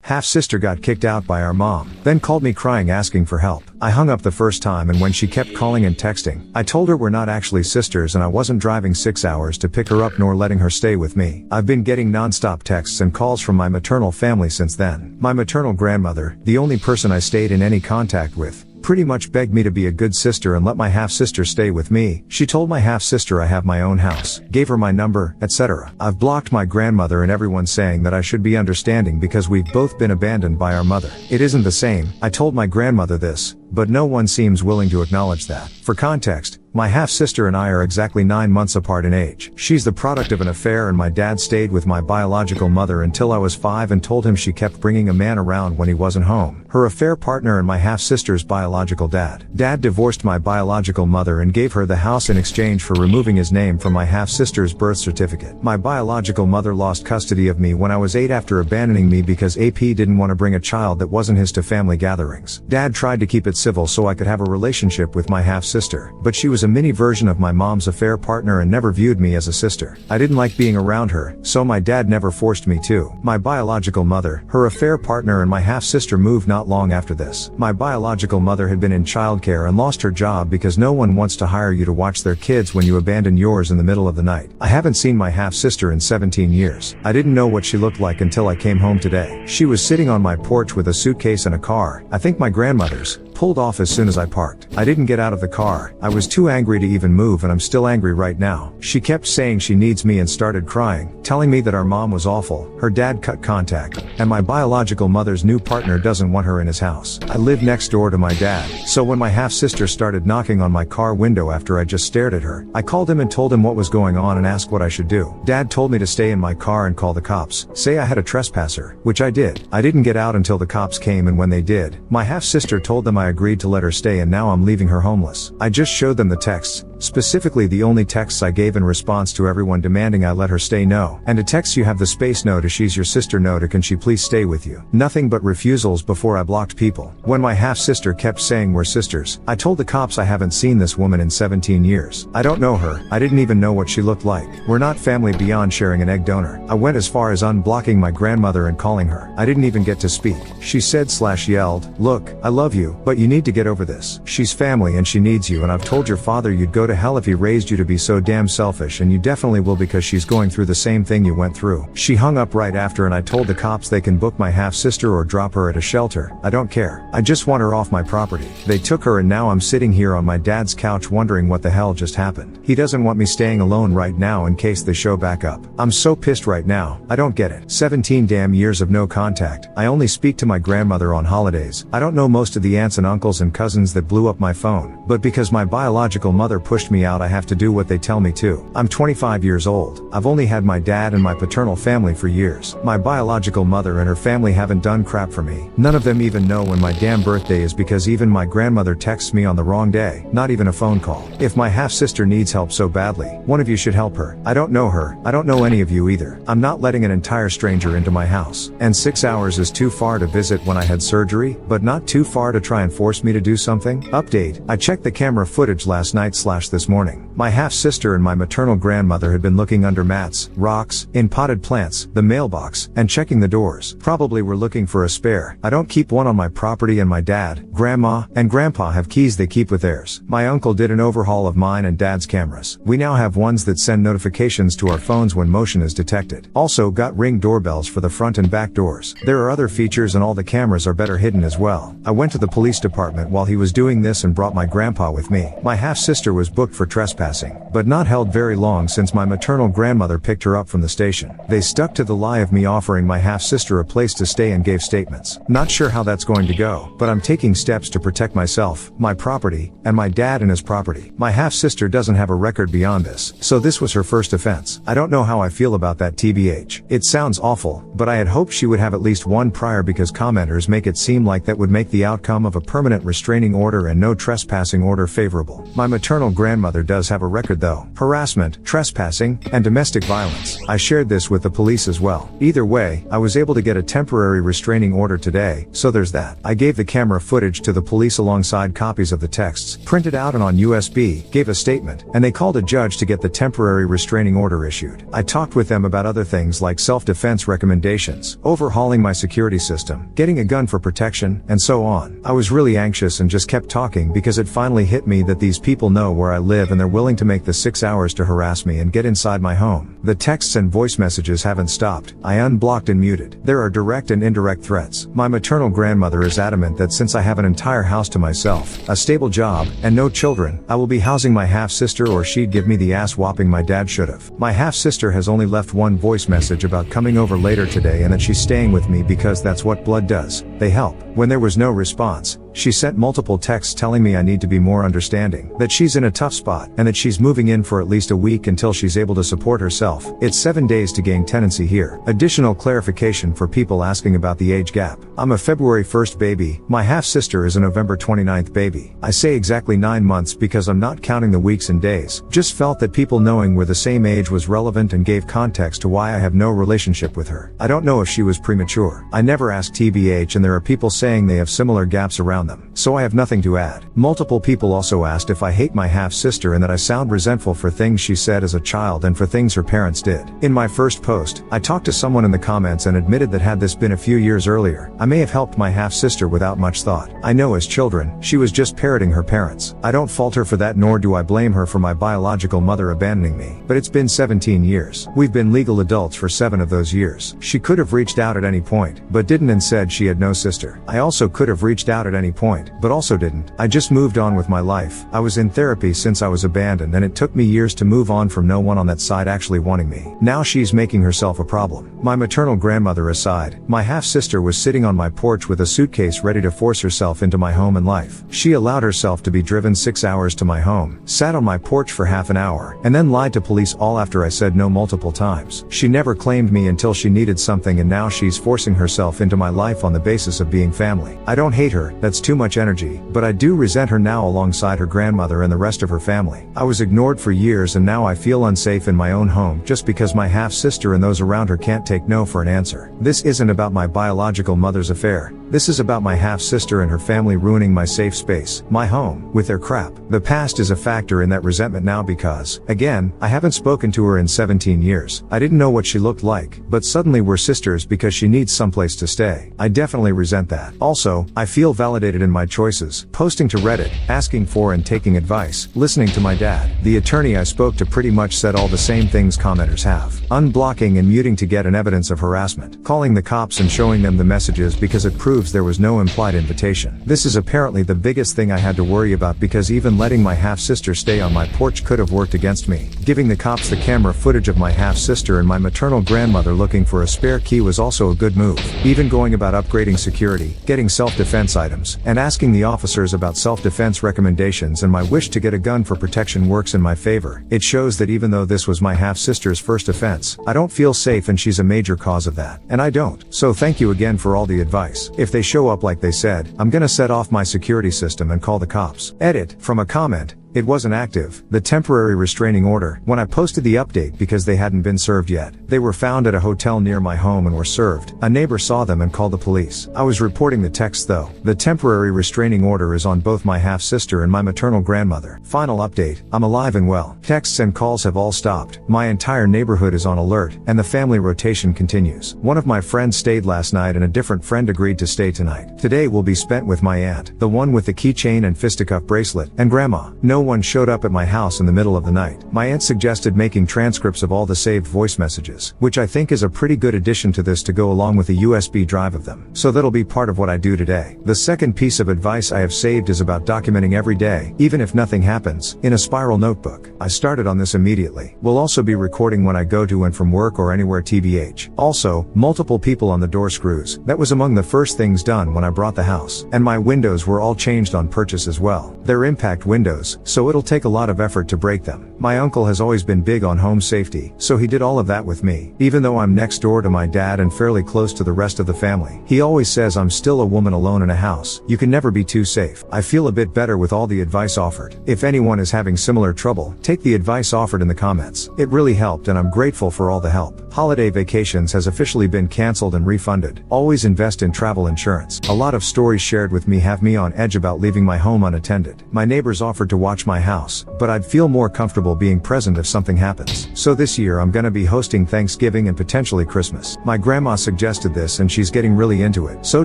half-sister got kicked out by our mom, then called me crying asking for help. I hung up the first time, and when she kept calling and texting, I told her we're not actually sisters and I wasn't driving 6 hours to pick her up nor letting her stay with me. I've been getting non-stop texts and calls from my maternal family since then. My maternal grandmother, the only person I stayed in any contact with, pretty much begged me to be a good sister and let my half-sister stay with me. She told my half-sister I have my own house, gave her my number, etc. I've blocked my grandmother and everyone saying that I should be understanding because we've both been abandoned by our mother. It isn't the same. I told my grandmother this, but no one seems willing to acknowledge that. For context, my half-sister and I are exactly 9 months apart in age. She's the product of an affair and my dad stayed with my biological mother until I was 5 and told him she kept bringing a man around when he wasn't home. Her affair partner and my half-sister's biological dad. Dad divorced my biological mother and gave her the house in exchange for removing his name from my half-sister's birth certificate. My biological mother lost custody of me when I was 8 after abandoning me because AP didn't want to bring a child that wasn't his to family gatherings. Dad tried to keep it civil so I could have a relationship with my half-sister, but she was a mini version of my mom's affair partner and never viewed me as a sister. I didn't like being around her, so my dad never forced me to. My biological mother, her affair partner and my half-sister moved not long after this. My biological mother had been in childcare and lost her job because no one wants to hire you to watch their kids when you abandon yours in the middle of the night. I haven't seen my half-sister in 17 years. I didn't know what she looked like until I came home today. She was sitting on my porch with a suitcase and a car, I think my grandmother's, pulled off as soon as I parked. I didn't get out of the car. I was too angry to even move and I'm still angry right now. She kept saying she needs me and started crying, telling me that our mom was awful, her dad cut contact, and my biological mother's new partner doesn't want her in his house. I live next door to my dad, so when my half-sister started knocking on my car window after I just stared at her, I called him and told him what was going on and asked what I should do. Dad told me to stay in my car and call the cops, say I had a trespasser, which I did. I didn't get out until the cops came, and when they did, my half-sister told them I agreed to let her stay and now I'm leaving her homeless. I just showed them the texts, specifically the only texts I gave in response to everyone demanding I let her stay. No. And a text you have the space no to she's your sister no to can she please stay with you. Nothing but refusals before I blocked people. When my half-sister kept saying we're sisters, I told the cops I haven't seen this woman in 17 years. I don't know her. I didn't even know what she looked like. We're not family beyond sharing an egg donor. I went as far as unblocking my grandmother and calling her. I didn't even get to speak. She said/yelled, "Look, I love you, but you need to get over this. She's family and she needs you and I've told your father you'd go to hell if he raised you to be so damn selfish and you definitely will because she's going through the same thing you went through." She hung up right after and I told the cops they can book my half-sister or drop her at a shelter. I don't care. I just want her off my property. They took her and now I'm sitting here on my dad's couch wondering what the hell just happened. He doesn't want me staying alone right now in case they show back up. I'm so pissed right now. I don't get it. 17 damn years of no contact. I only speak to my grandmother on holidays. I don't know most of the aunts and uncles and cousins that blew up my phone, but because my biological mother pushed me out I have to do what they tell me to. I'm 25 years old. I've only had my dad and my paternal family for years. My biological mother and her family haven't done crap for me. None of them even know when my damn birthday is because even my grandmother texts me on the wrong day, not even a phone call. If my half-sister needs help so badly, one of you should help her. I don't know her. I don't know any of you either. I'm not letting an entire stranger into my house. And 6 hours is too far to visit when I had surgery, but not too far to try and force me to do something. Update. I checked the camera footage last night/this morning. My half-sister and my maternal grandmother had been looking under mats, rocks, in potted plants, the mailbox, and checking the doors. Probably were looking for a spare. I don't keep one on my property and my dad, grandma, and grandpa have keys they keep with theirs. My uncle did an overhaul of mine and dad's cameras. We now have ones that send notifications to our phones when motion is detected. Also got Ring doorbells for the front and back doors. There are other features and all the cameras are better hidden as well. I went to the police department while he was doing this and brought my grandpa with me. My half-sister was booked for trespassing, but not held very long since my maternal grandmother picked her up from the station. They stuck to the lie of me offering my half-sister a place to stay and gave statements. Not sure how that's going to go, but I'm taking steps to protect myself, my property, and my dad and his property. My half-sister doesn't have a record beyond this, so this was her first offense. I don't know how I feel about that TBH. It sounds awful, but I had hoped she would have at least one prior because commenters make it seem like that would make the outcome of a permanent restraining order and no trespassing order favorable. My maternal grandmother grandmother does have a record though. Harassment, trespassing, and domestic violence. I shared this with the police as well. Either way, I was able to get a temporary restraining order today, so there's that. I gave the camera footage to the police alongside copies of the texts, printed out and on USB, gave a statement, and they called a judge to get the temporary restraining order issued. I talked with them about other things like self-defense recommendations, overhauling my security system, getting a gun for protection, and so on. I was really anxious and just kept talking because it finally hit me that these people know where I live and they're willing to make the 6 hours to harass me and get inside my home. The texts and voice messages haven't stopped. I unblocked and muted. There are direct and indirect threats. My maternal grandmother is adamant that since I have an entire house to myself, a stable job, and no children, I will be housing my half-sister or she'd give me the ass whopping my dad should've. My half-sister has only left one voice message about coming over later today and that she's staying with me because that's what blood does. They help. When there was no response, she sent multiple texts telling me I need to be more understanding, that she's in a tough spot, and that she's moving in for at least a week until she's able to support herself. It's 7 days to gain tenancy here. Additional clarification for people asking about the age gap. I'm a February 1st baby, my half-sister is a November 29th baby. I say exactly 9 months because I'm not counting the weeks and days. Just felt that people knowing we're the same age was relevant and gave context to why I have no relationship with her. I don't know if she was premature. I never asked TBH and there are people saying they have similar gaps around them, so I have nothing to add. Multiple people also asked if I hate my half-sister and that I sound resentful for things she said as a child and for things her parents did. In my first post, I talked to someone in the comments and admitted that had this been a few years earlier, I may have helped my half-sister without much thought. I know as children, she was just parroting her parents. I don't fault her for that, nor do I blame her for my biological mother abandoning me. But it's been 17 years. We've been legal adults for 7 of those years. She could have reached out at any point, but didn't, and said she had no sister. I also could have reached out at any point, but also didn't. I just moved on with my life. I was in therapy since I was abandoned and it took me years to move on from no one on that side actually wanting me. Now she's making herself a problem. My maternal grandmother aside, my half-sister was sitting on my porch with a suitcase ready to force herself into my home and life. She allowed herself to be driven 6 hours to my home, sat on my porch for half an hour, and then lied to police all after I said no multiple times. She never claimed me until she needed something, and now she's forcing herself into my life on the basis of being family. I don't hate her, that's too much energy, but I do resent her now alongside her grandmother and the rest of her family. I was ignored for years and now I feel unsafe in my own home just because my half-sister and those around her can't take no for an answer. This isn't about my biological mother's affair. This is about my half-sister and her family ruining my safe space, my home, with their crap. The past is a factor in that resentment now because, again, I haven't spoken to her in 17 years. I didn't know what she looked like, but suddenly we're sisters because she needs someplace to stay. I definitely resent that. Also, I feel validated in my choices, posting to Reddit, asking for and taking advice, listening to my dad. The attorney I spoke to pretty much said all the same things commenters have. Unblocking and muting to get an evidence of harassment. Calling the cops and showing them the messages because it proves there was no implied invitation. This is apparently the biggest thing I had to worry about because even letting my half-sister stay on my porch could have worked against me. Giving the cops the camera footage of my half-sister and my maternal grandmother looking for a spare key was also a good move. Even going about upgrading security, getting self-defense items, and asking the officers about self-defense recommendations and my wish to get a gun for protection works in my favor. It shows that even though this was my half-sister's first offense, I don't feel safe and she's a major cause of that. And I don't. So thank you again for all the advice. If they show up like they said, I'm gonna set off my security system and call the cops. Edit, from a comment. It wasn't active, the temporary restraining order, when I posted the update because they hadn't been served yet. They were found at a hotel near my home and were served. A neighbor saw them and called the police. I was reporting the text though. The temporary restraining order is on both my half-sister and my maternal grandmother. Final update, I'm alive and well. Texts and calls have all stopped. My entire neighborhood is on alert, and the family rotation continues. One of my friends stayed last night and a different friend agreed to stay tonight. Today will be spent with my aunt, the one with the keychain and fisticuff bracelet, and grandma. No one showed up at my house in the middle of the night. My aunt suggested making transcripts of all the saved voice messages, which I think is a pretty good addition to this to go along with a USB drive of them. So that'll be part of what I do today. The second piece of advice I have saved is about documenting every day, even if nothing happens, in a spiral notebook. I started on this immediately. We'll also be recording when I go to and from work or anywhere TBH. Also, multiple people on the door screws. That was among the first things done when I brought the house. And my windows were all changed on purchase as well. They're impact windows, so it'll take a lot of effort to break them. My uncle has always been big on home safety, so he did all of that with me. Even though I'm next door to my dad and fairly close to the rest of the family, he always says I'm still a woman alone in a house. You can never be too safe. I feel a bit better with all the advice offered. If anyone is having similar trouble, take the advice offered in the comments. It really helped and I'm grateful for all the help. Holiday vacations has officially been cancelled and refunded. Always invest in travel insurance. A lot of stories shared with me have me on edge about leaving my home unattended. My neighbors offered to watch my house, but I'd feel more comfortable being present if something happens. So this year I'm gonna be hosting Thanksgiving and potentially Christmas. My grandma suggested this and she's getting really into it. So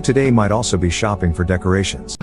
today might also be shopping for decorations.